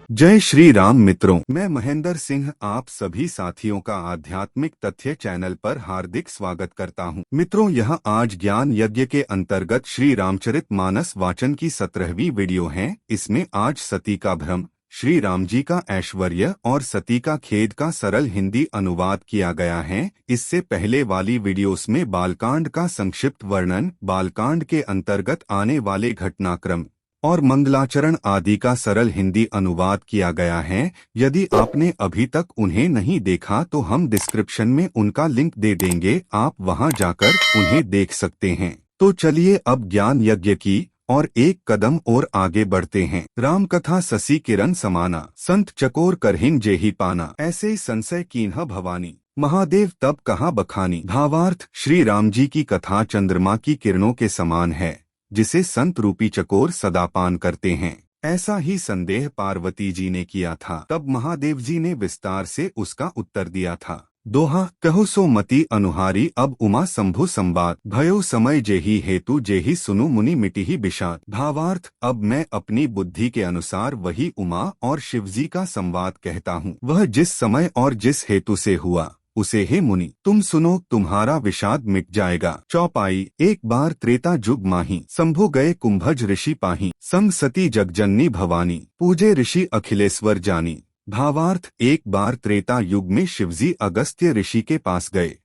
जय श्री राम मित्रों, मैं महेंद्र सिंह आप सभी साथियों का आध्यात्मिक तथ्य चैनल पर हार्दिक स्वागत करता हूं। मित्रों, यह आज ज्ञान यज्ञ के अंतर्गत श्री रामचरित मानस वाचन की 17वीं वीडियो है। इसमें आज सती का भ्रम, श्री राम जी का ऐश्वर्य और सती का खेद का सरल हिंदी अनुवाद किया गया है। इससे पहले वाली वीडियोस में बालकांड का संक्षिप्त वर्णन, बालकांड के अंतर्गत आने वाले घटनाक्रम और मंगलाचरण आदि का सरल हिंदी अनुवाद किया गया है। यदि आपने अभी तक उन्हें नहीं देखा तो हम डिस्क्रिप्शन में उनका लिंक दे देंगे, आप वहां जाकर उन्हें देख सकते हैं। तो चलिए अब ज्ञान यज्ञ की और एक कदम और आगे बढ़ते हैं। राम कथा ससी किरण समाना, संत चकोर करहिन जेहि पाना, ऐसे संशय कीन्ह भवानी, महादेव तब कहाँ बखानी। भावार्थ, श्री राम जी की कथा चंद्रमा की किरणों के समान है, जिसे संत रूपी चकोर सदा पान करते हैं। ऐसा ही संदेह पार्वती जी ने किया था। तब महादेव जी ने विस्तार से उसका उत्तर दिया था। दोहा, कहो सो मति अनुहारी, अब उमा शंभु संवाद, भयो समय जेहि हेतु जेहि सुनु मुनि मिटिहि विषाद। भावार्थ, अब मैं अपनी बुद्धि के अनुसार वही उमा और शिवजी का संवाद कहता हूँ। वह जिस समय और जिस हेतु से हुआ उसे हे मुनि तुम सुनो, तुम्हारा विषाद मिट जाएगा। चौपाई, एक बार त्रेता जुग माही, शंभु गए कुंभज ऋषि पाही, संग सती जगजननी भवानी, पूजे ऋषि अखिलेश्वर जानी। भावार्थ, एक बार त्रेता युग में शिवजी अगस्त्य ऋषि के पास गए।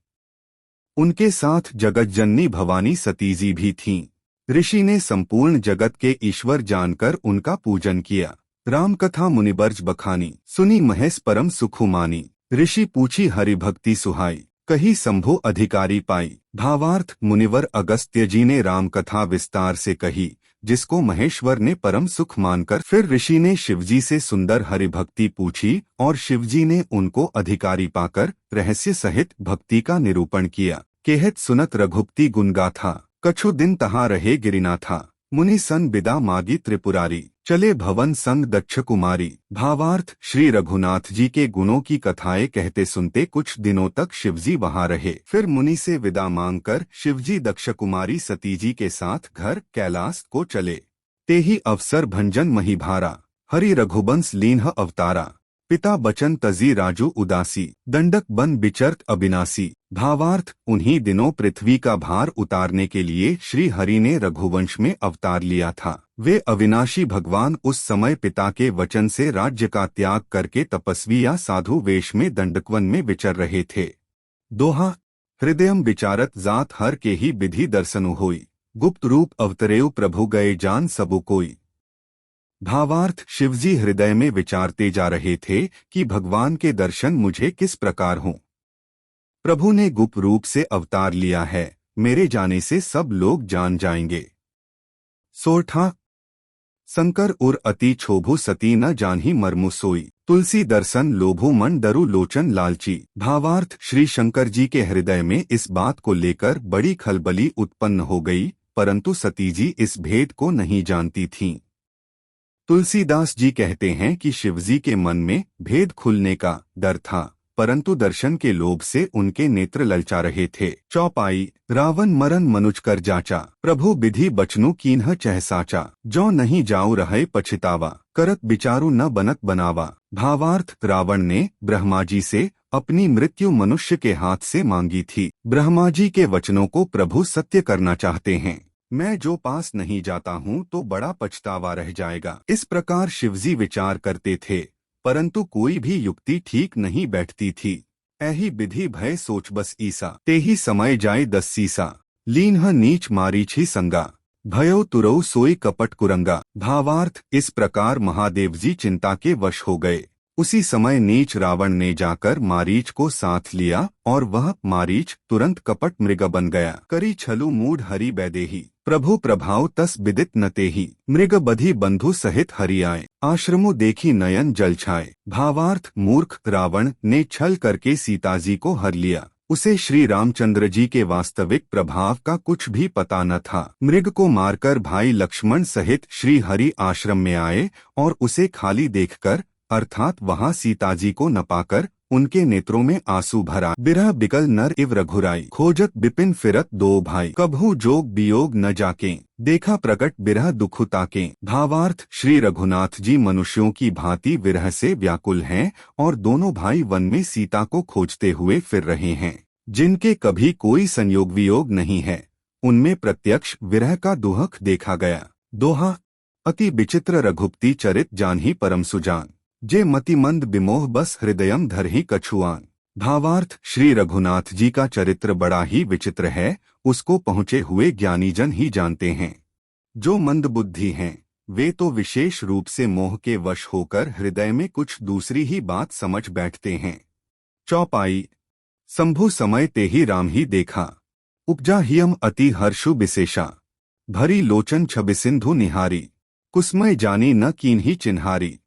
उनके साथ जगतजननी भवानी सती जी भी थीं। ऋषि ने संपूर्ण जगत के ईश्वर जानकर उनका पूजन किया। राम कथा मुनिबर्ज बखानी, सुनी महेश परम सुखु मानी, ऋषि पूछी हरि भक्ति सुहाई, कही शंभु अधिकारी पाई। भावार्थ, मुनिवर अगस्त्य जी ने राम कथा विस्तार से कही, जिसको महेश्वर ने परम सुख मानकर फिर ऋषि ने शिवजी से सुंदर हरि भक्ति पूछी और शिवजी ने उनको अधिकारी पाकर रहस्य सहित भक्ति का निरूपण किया। केहत सुनत रघुपति गुण गाथा, कछु दिन तहाँ रहे गिरिनाथा, मुनि सन बिदा मागी त्रिपुरारी, चले भवन संग दक्ष कुमारी। भावार्थ, श्री रघुनाथ जी के गुणों की कथाएं कहते सुनते कुछ दिनों तक शिवजी वहां रहे। फिर मुनि से विदा मांगकर शिवजी दक्ष कुमारी सती जी के साथ घर कैलाश को चले। तेहि अवसर भंजन महिभारा, हरि रघुबंश लीन्ह अवतारा, पिता बचन तजी राजू उदासी, दंडक बन बिचरत अविनाशी। भावार्थ, उन्हीं दिनों पृथ्वी का भार उतारने के लिए श्री हरि ने रघुवंश में अवतार लिया था। वे अविनाशी भगवान उस समय पिता के वचन से राज्य का त्याग करके तपस्वी या साधु वेश में दंडकवन में विचर रहे थे। दोहा, हृदयम विचारत जात हर के ही विधि दर्शनु होई, गुप्त रूप अवतरेउ प्रभु गए जान सबु कोई। भावार्थ, शिवजी हृदय में विचारते जा रहे थे कि भगवान के दर्शन मुझे किस प्रकार हों। प्रभु ने गुप्त रूप से अवतार लिया है, मेरे जाने से सब लोग जान जाएंगे। सोरठा, शंकर उर अति क्षोभु सती न जानही मर्मु सोई, तुलसी दर्शन लोभु मन डरु लोचन लालची। भावार्थ, श्री शंकर जी के हृदय में इस बात को लेकर बड़ी खलबली उत्पन्न हो गई, परंतु सती जी इस भेद को नहीं जानती थीं। तुलसीदास जी कहते हैं कि शिवजी के मन में भेद खुलने का डर था, परंतु दर्शन के लोभ से उनके नेत्र ललचा रहे थे। चौपाई, रावण मरन मनुज कर जाचा, प्रभु विधि बचनु कीन्ह चह साचा, जो नहीं जाऊ रहे पछितावा, करत विचारु न बनत बनावा। भावार्थ, रावण ने ब्रह्मा जी से अपनी मृत्यु मनुष्य के हाथ से मांगी थी। ब्रह्मा जी के वचनों को प्रभु सत्य करना चाहते हैं। मैं जो पास नहीं जाता हूँ तो बड़ा पछतावा रह जाएगा। इस प्रकार शिवजी विचार करते थे, परंतु कोई भी युक्ति ठीक नहीं बैठती थी। ऐही विधि भय सोच बस ईसा, तेही समय जाए 10 सीसा, लीन्ह नीच मारीछि संगा, भयो तुरौ सोई कपट कुरंगा। भावार्थ, इस प्रकार महादेव जी चिंता के वश हो गए। उसी समय नीच रावण ने जाकर मारीच को साथ लिया और वह मारीच तुरंत कपट मृग बन गया। करी छलु मूढ़ हरि बैदेही, प्रभु प्रभाव तस विदित न तेहि, मृग बधी बंधु सहित हरि आए, आश्रमो देखी नयन जल छाए। भावार्थ, मूर्ख रावण ने छल करके सीता जी को हर लिया। उसे श्री रामचंद्र जी के वास्तविक प्रभाव का कुछ भी पता न था। मृग को मारकर भाई लक्ष्मण सहित श्री हरि आश्रम में आए और उसे खाली देखकर, अर्थात वहां सीता जी को न पाकर, उनके नेत्रों में आंसू भरा। बिरह बिकल नर इव रघुराई, खोजत बिपिन फिरत दो भाई, कभू जोग वियोग न जाके, देखा प्रकट बिरह दुख ताके। भावार्थ, श्री रघुनाथ जी मनुष्यों की भांति विरह से व्याकुल हैं और दोनों भाई वन में सीता को खोजते हुए फिर रहे हैं, जिनके कभी कोई संयोग वियोग नहीं है। उनमें प्रत्यक्ष विरह का दुहक देखा गया। दोहा, अति विचित्र रघुपति चरित जानही परम सुजान, जे मतिमंद विमोह बस हृदयम धरहि कछुआन। भावार्थ, श्री रघुनाथ जी का चरित्र बड़ा ही विचित्र है, उसको पहुँचे हुए ज्ञानीजन ही जानते हैं। जो मंद बुद्धि हैं, वे तो विशेष रूप से मोह के वश होकर हृदय में कुछ दूसरी ही बात समझ बैठते हैं। चौपाई, शंभु समय ते ही राम ही देखा, उपजा हियम अति हर्षु विशेषा, भरी लोचन छबि सिंधु निहारी, कुसमय जानी न कीन्ही चिन्हारी।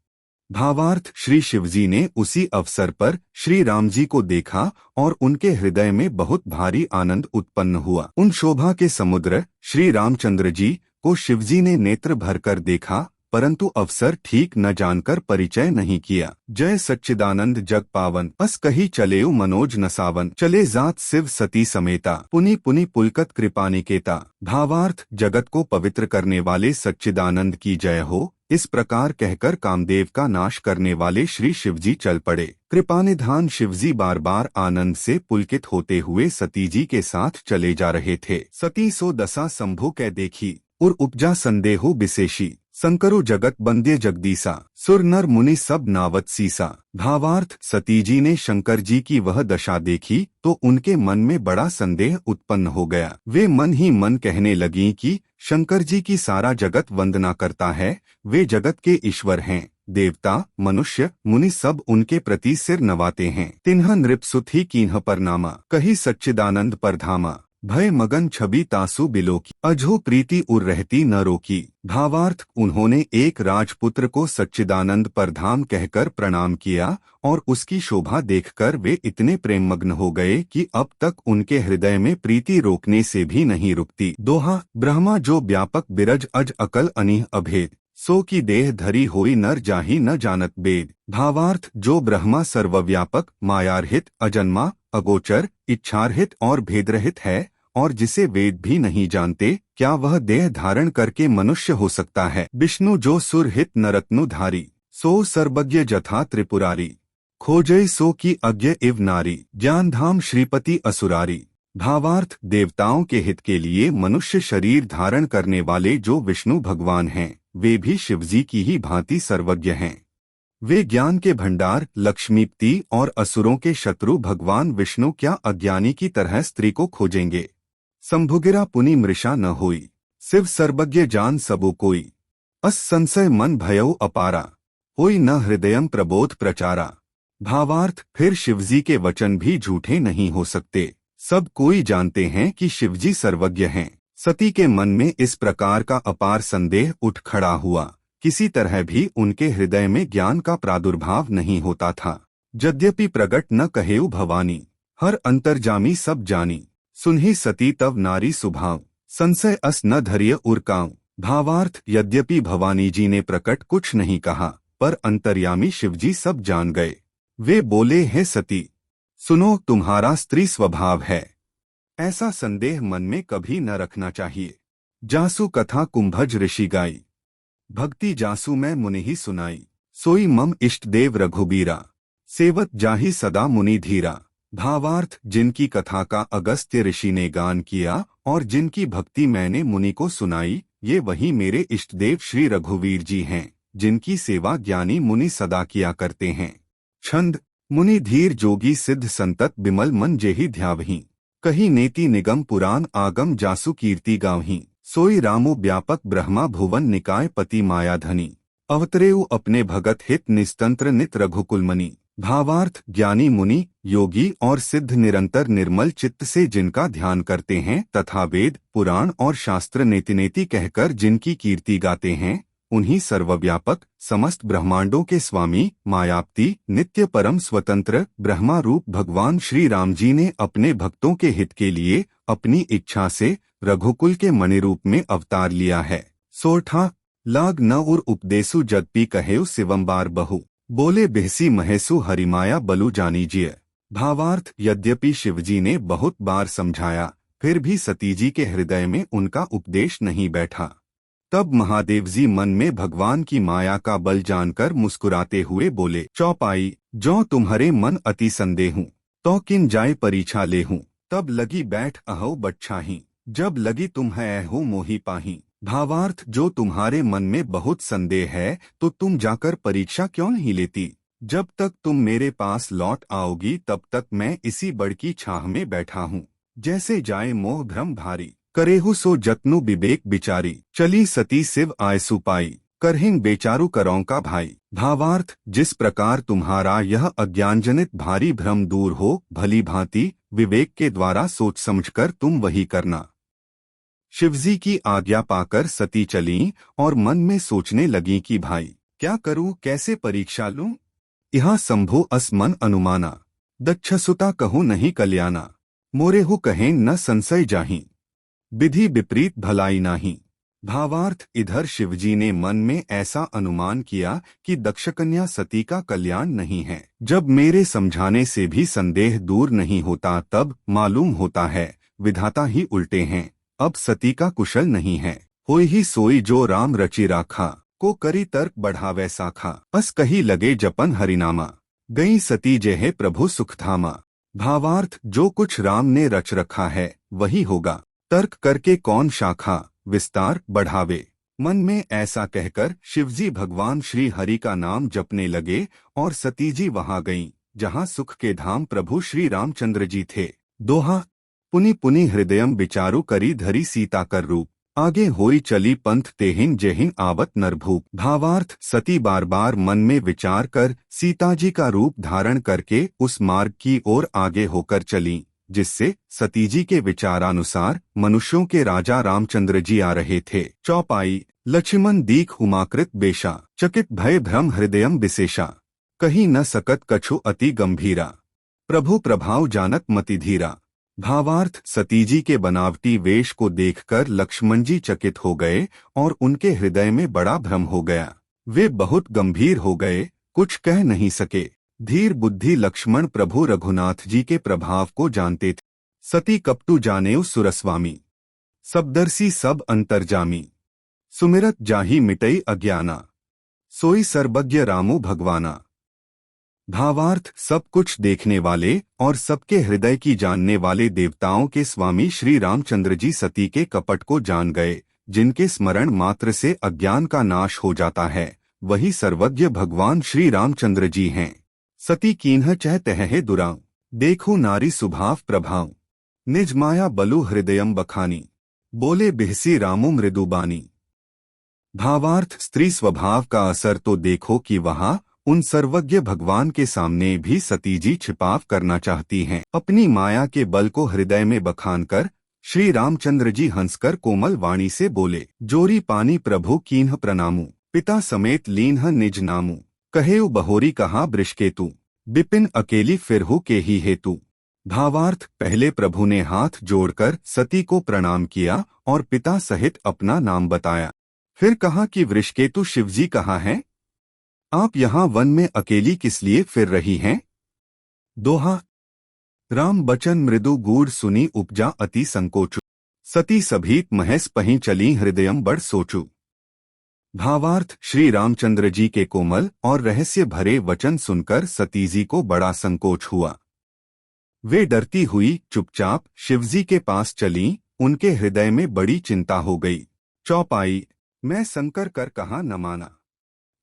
भावार्थ, श्री शिवजी ने उसी अवसर पर श्री राम जी को देखा और उनके हृदय में बहुत भारी आनंद उत्पन्न हुआ। उन शोभा के समुद्र श्री रामचंद्र जी को शिवजी ने नेत्र भरकर देखा, परंतु अवसर ठीक न जानकर परिचय नहीं किया। जय सच्चिदानंद जग पावन, अस कही चलेउ मनोज नसावन, चले जात शिव सती समेता, पुनि पुनि पुलकत कृपानिकेता। भावार्थ, जगत को पवित्र करने वाले सच्चिदानंद की जय हो, इस प्रकार कहकर कामदेव का नाश करने वाले श्री शिवजी चल पड़े। कृपानिधान शिवजी बार बार आनंद से पुलकित होते हुए सती जी के साथ चले जा रहे थे। सती सो दशा शंभु कै देखी, उर उपजा संदेहो विशेषी, संकरु जगत बंदे जगदीसा, सुर नर मुनि सब नावत सीसा। भावार्थ, सती जी ने शंकर जी की वह दशा देखी तो उनके मन में बड़ा संदेह उत्पन्न हो गया। वे मन ही मन कहने लगीं कि शंकर जी की सारा जगत वंदना करता है, वे जगत के ईश्वर हैं, देवता मनुष्य मुनि सब उनके प्रति सिर नवाते हैं। तिन्ह नृपसुत ही कीन्ह परनामा, कही सच्चिदानंद परधामा, भय मगन छवि तासु बिलोकी, अजो प्रीति उर रहती न रोकी। भावार्थ, उन्होंने एक राजपुत्र को सच्चिदानंद परधाम कहकर प्रणाम किया और उसकी शोभा देखकर वे इतने प्रेममग्न हो गए कि अब तक उनके हृदय में प्रीति रोकने से भी नहीं रुकती। दोहा, ब्रह्मा जो व्यापक बिरज अज अकल अनिह अभेद, सो की देह धरी होई नर जाहि न जानत बेद। भावार्थ, जो ब्रह्मा सर्वव्यापक मायारहित अजन्मा अगोचर इच्छारहित और भेदरहित है और जिसे वेद भी नहीं जानते, क्या वह देह धारण करके मनुष्य हो सकता है। विष्णु जो सुरहित नरत्नु धारी, सो सर्वज्ञ जथा त्रिपुरारी, खोजय सो की अज्ञ इव नारी, ज्ञान धाम श्रीपति असुरारी। भावार्थ, देवताओं के हित के लिए मनुष्य शरीर धारण करने वाले जो विष्णु भगवान हैं, वे भी शिवजी की ही भांति सर्वज्ञ हैं। वे ज्ञान के भंडार लक्ष्मीपति और असुरों के शत्रु भगवान विष्णु क्या अज्ञानी की तरह स्त्री को खोजेंगे। शंभुगिरा पुनि मृषा न होई, शिव सर्वज्ञ जान सबो कोई, अस संशय मन भयउ अपारा, होई न हृदयम प्रबोध प्रचारा। भावार्थ, फिर शिवजी के वचन भी झूठे नहीं हो सकते। सब कोई जानते हैं कि शिवजी सर्वज्ञ हैं। सती के मन में इस प्रकार का अपार संदेह उठ खड़ा हुआ, किसी तरह भी उनके हृदय में ज्ञान का प्रादुर्भाव नहीं होता था। यद्यपि प्रगट न कहेउ भवानी, हर अंतर्जामी सब जानी, सुनहि सती तव नारी सुभाव, संशय अस न धैर्य उरकाऊ। भावार्थ, यद्यपि भवानी जी ने प्रकट कुछ नहीं कहा, पर अंतर्यामी शिवजी सब जान गए। वे बोले, हे सती, सुनो, तुम्हारा स्त्री स्वभाव है, ऐसा संदेह मन में कभी न रखना चाहिए। जासु कथा कुंभज ऋषि गाई, भक्ति जासु मैं मुनि ही सुनाई, सोई मम इष्ट देव रघुबीरा, सेवत जाहि सदा मुनि धीरा। भावार्थ, जिनकी कथा का अगस्त्य ऋषि ने गान किया और जिनकी भक्ति मैंने मुनि को सुनाई, ये वही मेरे इष्टदेव श्री रघुवीर जी हैं, जिनकी सेवा ज्ञानी मुनि सदा किया करते हैं। छंद, मुनि धीर जोगी सिद्ध संतत बिमल मन जेहि ध्यावहीं, कही नेति निगम पुराण आगम जासु कीर्ति गावहीं, सोई रामो व्यापक ब्रह्मा भुवन निकाय पति मायाधनी, अवतरेउ अपने भगत हित निस्तंत्र नित रघुकुलमणि। भावार्थ, ज्ञानी मुनि योगी और सिद्ध निरंतर निर्मल चित्त से जिनका ध्यान करते हैं तथा वेद पुराण और शास्त्र नेति कहकर जिनकी कीर्ति गाते हैं, उन्हीं सर्वव्यापक समस्त ब्रह्मांडों के स्वामी मायापति नित्य परम स्वतंत्र ब्रह्मा रूप भगवान श्री राम जी ने अपने भक्तों के हित के लिए अपनी इच्छा से रघुकुल के मणि रूप में अवतार लिया है। सोरठा, लाग न उर उपदेसु जगपी कहेउ शिवम्बार बहु, बोले बिहसी महेसु हरिमाया बलु जानीजिए। भावार्थ, यद्यपि शिवजी ने बहुत बार समझाया, फिर भी सतीजी के हृदय में उनका उपदेश नहीं बैठा। तब महादेव जी मन में भगवान की माया का बल जानकर मुस्कुराते हुए बोले, चौपाई, जो तुम्हारे मन अति संदेहूं, तो किन जाय परीक्षा लेहूं। तब लगी बैठ अहो बच्छाही, जब लगी तुम्हें ऐहो मोही पाही। भावार्थ, जो तुम्हारे मन में बहुत संदेह है तो तुम जाकर परीक्षा क्यों नहीं लेती। जब तक तुम मेरे पास लौट आओगी तब तक मैं इसी बड़की छाह में बैठा हूँ। जैसे जाए मोह भ्रम भारी, करेहु सो जतनु विवेक बिचारी। चली सती शिव आयसु पाई, करहिंग बेचारू करौं का भाई। भावार्थ, जिस प्रकार तुम्हारा यह अज्ञानजनित भारी भ्रम दूर हो, भली भांति विवेक के द्वारा सोच समझकर तुम वही करना। शिवजी की आज्ञा पाकर सती चलीं और मन में सोचने लगीं कि भाई क्या करूं, कैसे परीक्षा लूं। यहाँ संभो अस मन अनुमाना, दक्षसुता कहूँ नहीं कल्याणा। मोरेहु कहें न संशय जाहीं, विधि विपरीत भलाई नाही। भावार्थ, इधर शिवजी ने मन में ऐसा अनुमान किया कि दक्षकन्या सती का कल्याण नहीं है। जब मेरे समझाने से भी संदेह दूर नहीं होता तब मालूम होता है विधाता ही उल्टे हैं। अब सती का कुशल नहीं है, होई ही सोई जो राम रचि राखा। को करी तर्क बढ़ावे साखा, बस कही लगे जपन हरिनामा। गई सती जेहे प्रभु सुख धामा। भावार्थ, जो कुछ राम ने रच रखा है वही होगा, तर्क करके कौन शाखा विस्तार बढ़ावे। मन में ऐसा कहकर शिवजी भगवान श्री हरि का नाम जपने लगे और सतीजी वहां गईं, जहां सुख के धाम प्रभु श्री रामचंद्र जी थे। दोहा, पुनि पुनि हृदयम विचारु करी धरी सीता कर रूप। आगे होई चली पंथ तेहिन जेहिन आवत नरभूप। भावार्थ, सती बार बार मन में विचार कर सीताजी का रूप धारण करके उस मार्ग की ओर आगे होकर चलीं, जिससे सतीजी के विचारानुसार मनुष्यों के राजा रामचंद्र जी आ रहे थे। चौपाई, लक्ष्मण दीख उमाकृत बेशा, चकित भय भ्रम हृदयम विशेषा। कहीं न सकत कछु अति गंभीरा, प्रभु प्रभाव जानत मति धीरा। भावार्थ, सतीजी के बनावटी वेश को देखकर लक्ष्मण जी चकित हो गए और उनके हृदय में बड़ा भ्रम हो गया। वे बहुत गंभीर हो गए, कुछ कह नहीं सके। धीर बुद्धि लक्ष्मण प्रभु रघुनाथ जी के प्रभाव को जानते थे। सती कपटु जानेउ सुरस्वामी, सबदर्शी सब अंतर्जामी। सुमिरत जाहि मिटई अज्ञाना, सोई सर्वज्ञ रामो भगवाना। भावार्थ, सब कुछ देखने वाले और सबके हृदय की जानने वाले देवताओं के स्वामी श्री रामचंद्र जी सती के कपट को जान गए। जिनके स्मरण मात्र से अज्ञान का नाश हो जाता है, वही सर्वज्ञ भगवान श्री रामचंद्र जी हैं। सती कीन्ह चह तह दुराऊ, देखो नारी सुभाव प्रभाव। निज माया बलु हृदयम बखानी, बोले बिहसी रामो मृदुबानी। भावार्थ, स्त्री स्वभाव का असर तो देखो कि वहाँ उन सर्वज्ञ भगवान के सामने भी सतीजी छिपाव करना चाहती हैं। अपनी माया के बल को हृदय में बखानकर श्री रामचंद्र जी हंसकर कोमल वाणी से बोले, जोरी पानी प्रभु कीन्ह प्रणामू, पिता समेत लीन्ह निज नामू। कहेउ बहोरी कहा बृषकेतु, बिपिन अकेली फिरहु के ही हेतु। भावार्थ, पहले प्रभु ने हाथ जोड़कर सती को प्रणाम किया और पिता सहित अपना नाम बताया। फिर कहा कि वृषकेतु शिवजी कहाँ हैं? आप यहाँ वन में अकेली किस लिए फिर रही हैं? दोहा, राम बचन मृदु गूढ़ सुनी उपजा अति संकोचु। सती सभीत महेश पहीं चली हृदयम बड़ सोचु। भावार्थ, श्री रामचंद्र जी के कोमल और रहस्य भरे वचन सुनकर सतीजी को बड़ा संकोच हुआ। वे डरती हुई चुपचाप शिवजी के पास चलीं, उनके हृदय में बड़ी चिंता हो गई। चौपाई, मैं संकर कर कहा न माना,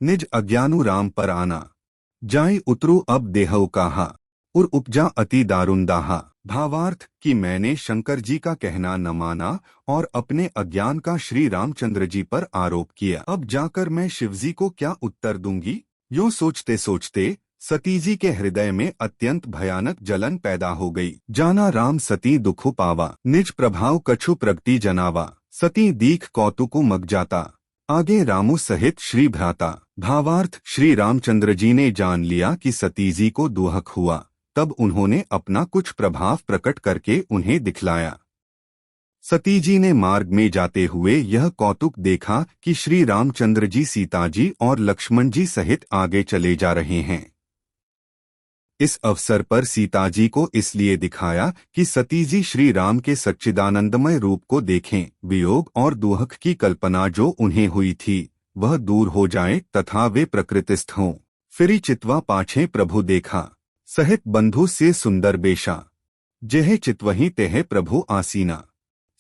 निज अज्ञानु राम पर आना। जाई उतरू अब देहउ कहा, और उपजा अति दारुण दाहा। भावार्थ, कि मैंने शंकर जी का कहना न माना और अपने अज्ञान का श्री रामचंद्र जी पर आरोप किया। अब जाकर मैं शिवजी को क्या उत्तर दूंगी? यूं सोचते सोचते सतीजी के हृदय में अत्यंत भयानक जलन पैदा हो गई। जाना राम सती दुखु पावा, निज प्रभाव कछु प्रगति जनावा। सती दीख कौतुकु मग जाता, आगे रामू सहित श्री भ्राता। भावार्थ, श्री रामचंद्र जी ने जान लिया कि सतीजी को दुहक हुआ, तब उन्होंने अपना कुछ प्रभाव प्रकट करके उन्हें दिखलाया। सती जी ने मार्ग में जाते हुए यह कौतुक देखा कि श्री रामचंद्र जी सीता जी और लक्ष्मण जी सहित आगे चले जा रहे हैं। इस अवसर पर सीता जी को इसलिए दिखाया कि सती जी श्री राम के सच्चिदानंदमय रूप को देखें, वियोग और दुख की कल्पना जो उन्हें हुई थी वह दूर हो जाए तथा वे प्रकृतिस्थ हों। फिरी चितवा पाछे प्रभु देखा, सहित बंधु से सुंदर बेशा, जेह चितवही तेह प्रभु आसीना,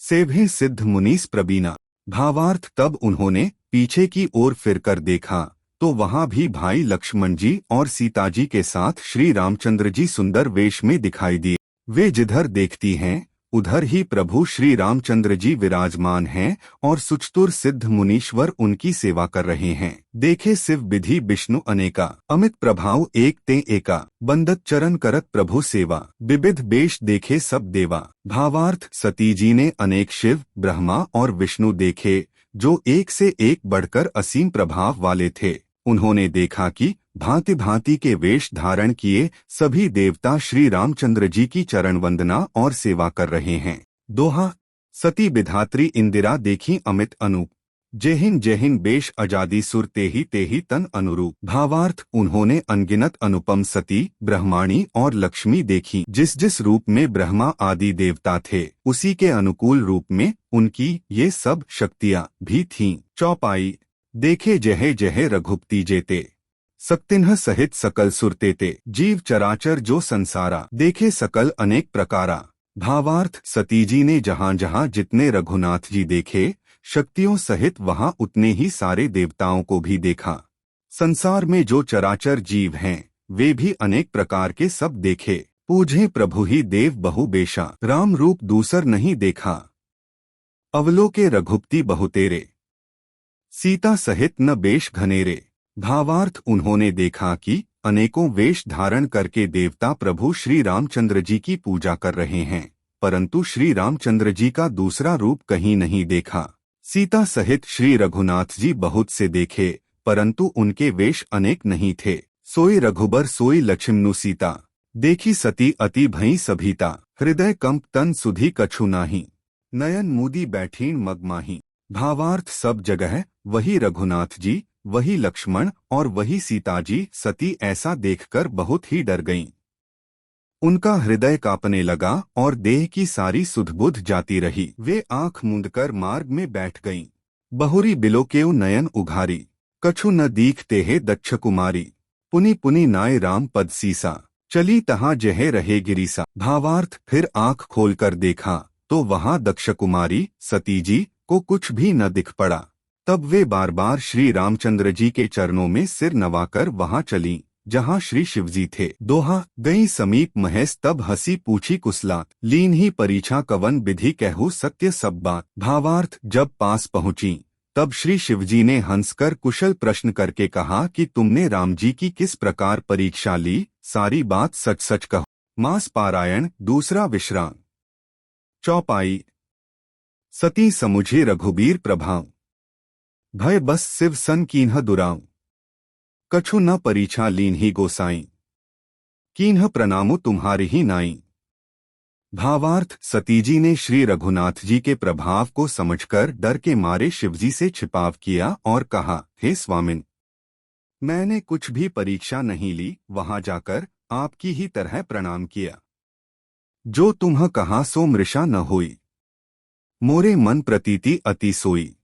सेवहे सिद्ध मुनीस प्रबीना। भावार्थ, तब उन्होंने पीछे की ओर फिरकर देखा तो वहां भी भाई लक्ष्मण जी और सीता जी के साथ श्री रामचंद्र जी सुंदर वेश में दिखाई दिए। वे जिधर देखती हैं उधर ही प्रभु श्री रामचंद्र जी विराजमान हैं और सुचतुर सिद्ध मुनीश्वर उनकी सेवा कर रहे हैं। देखे शिव विधि विष्णु अनेका, अमित प्रभाव एक ते एका, बंदत चरण करत प्रभु सेवा, विविध बेश देखे सब देवा। भावार्थ, सती जी ने अनेक शिव, ब्रह्मा और विष्णु देखे जो एक से एक बढ़कर असीम प्रभाव वाले थे। उन्होंने देखा कि भांति भांति के वेश धारण किए सभी देवता श्री रामचंद्र जी की चरण वंदना और सेवा कर रहे हैं। दोहा, सती विधात्री इंदिरा देखी अमित अनूप, जेहिन जेहिन बेश अजादी सुर तेही तन अनुरूप। भावार्थ, उन्होंने अनगिनत अनुपम सती, ब्रह्माणी और लक्ष्मी देखी। जिस जिस रूप में ब्रह्मा आदि देवता थे उसी के अनुकूल रूप में उनकी ये सब शक्तियां भी थीं। चौपाई, देखे जहे जहे रघुपति जेते, सक्तिन्ह सहित सकल सुरतेते, जीव चराचर जो संसारा, देखे सकल अनेक प्रकारा। भावार्थ, सती जी ने जहाँ जहाँ जितने रघुनाथ जी देखे शक्तियों सहित वहाँ उतने ही सारे देवताओं को भी देखा। संसार में जो चराचर जीव हैं वे भी अनेक प्रकार के सब देखे। पूजे प्रभु ही देव बहु बेशा, राम रूप दूसर नहीं देखा, अवलोके रघुपति बहुतेरे, सीता सहित न बेश घनेरे। भावार्थ, उन्होंने देखा कि अनेकों वेश धारण करके देवता प्रभु श्री रामचंद्र जी की पूजा कर रहे हैं, परंतु श्री रामचंद्र जी का दूसरा रूप कहीं नहीं देखा। सीता सहित श्री रघुनाथ जी बहुत से देखे, परंतु उनके वेश अनेक नहीं थे। सोई रघुबर सोई लक्ष्मणु सीता, देखी सती अति भई सभीता, हृदय कंप तन सुधी कछु नाही, नयन मूदी बैठीन मगमाही। भावार्थ, सब जगह वही रघुनाथ जी, वही लक्ष्मण और वही सीता जी सती ऐसा देखकर बहुत ही डर गईं। उनका हृदय कांपने लगा और देह की सारी सुध-बुध जाती रही। वे आंख मूंदकर मार्ग में बैठ गईं। बहुरी बिलोकेउ नयन उघारी, कछु न दीखते है दक्ष कुमारी, पुनि पुनि नाय राम पद सीसा, चली तहाँ जहे रहे गिरीसा। भावार्थ, फिर आंख खोलकर देखा तो वहाँ दक्ष कुमारी सती जी को कुछ भी न दिख पड़ा। तब वे बार बार श्री रामचंद्र जी के चरणों में सिर नवाकर वहां चलीं जहां श्री शिवजी थे। दोहा, गई समीप महेश तब हंसी पूछी कुसलात, लीन ही परीक्षा कवन विधि कहूँ सत्य सब बात। भावार्थ, जब पास पहुंची तब श्री शिवजी ने हंसकर कुशल प्रश्न करके कहा कि तुमने राम जी की किस प्रकार परीक्षा ली, सारी बात सच सच कहो। मास पारायण, दूसरा विश्राम। चौपाई, सती समुझे रघुबीर प्रभाव, भय बस शिव सन कीन्ह दुराऊ, कछु न परीक्षा लीन ही गोसाई, कीन्ह प्रणामु तुम्हारी ही नाई। भावार्थ, सती जी ने श्री रघुनाथ जी के प्रभाव को समझकर डर के मारे शिवजी से छिपाव किया और कहा, हे स्वामिन, मैंने कुछ भी परीक्षा नहीं ली, वहां जाकर आपकी ही तरह प्रणाम किया। जो तुम्ह कहा सो मृषा न होई, मोरे मन प्रतीति अति सोई।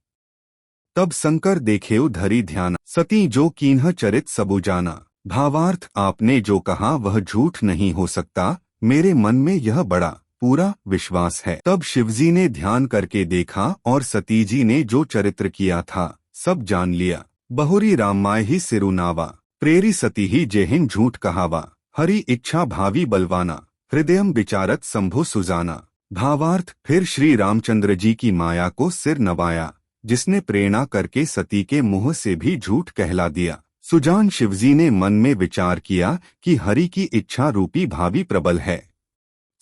तब शंकर देखेउ धरी ध्यान, सती जो कीन्ह चरित सबु जाना। भावार्थ, आपने जो कहा वह झूठ नहीं हो सकता, मेरे मन में यह बड़ा पूरा विश्वास है। तब शिवजी ने ध्यान करके देखा और सती जी ने जो चरित्र किया था सब जान लिया। बहुरी रामाय ही सिरुनावा, प्रेरी सती ही जेहिन झूठ कहावा, हरि इच्छा भावी बलवाना, हृदयम विचारत शंभु सुजाना। भावार्थ, फिर श्री रामचंद्र जी की माया को सिर नवाया जिसने प्रेरणा करके सती के मुंह से भी झूठ कहला दिया। सुजान शिवजी ने मन में विचार किया कि हरि की इच्छा रूपी भावी प्रबल है।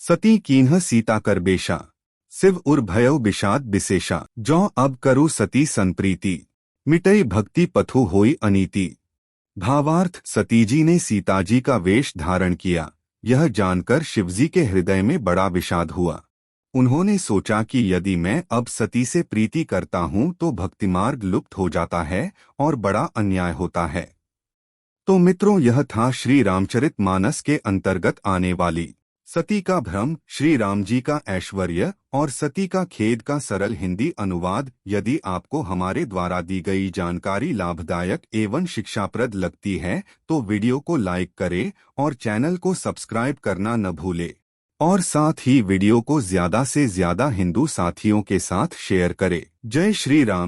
सती कीन्ह सीता कर बेशा, शिव उर भयउ विषाद विशेषा। जौ अब करु सती संप्रीति, मिटई भक्ति पथु होई अनीति। भावार्थ, सती जी ने सीता जी का वेश धारण किया, यह जानकर शिवजी के हृदय में बड़ा विषाद हुआ। उन्होंने सोचा कि यदि मैं अब सती से प्रीति करता हूँ तो भक्तिमार्ग लुप्त हो जाता है और बड़ा अन्याय होता है। तो मित्रों, यह था श्री रामचरितमानस के अंतर्गत आने वाली सती का भ्रम, श्री राम जी का ऐश्वर्य और सती का खेद का सरल हिंदी अनुवाद। यदि आपको हमारे द्वारा दी गई जानकारी लाभदायक एवं शिक्षाप्रद लगती है तो वीडियो को लाइक करें और चैनल को सब्सक्राइब करना न भूलें। और साथ ही वीडियो को ज्यादा से ज्यादा हिंदू साथियों के साथ शेयर करें। जय श्री राम।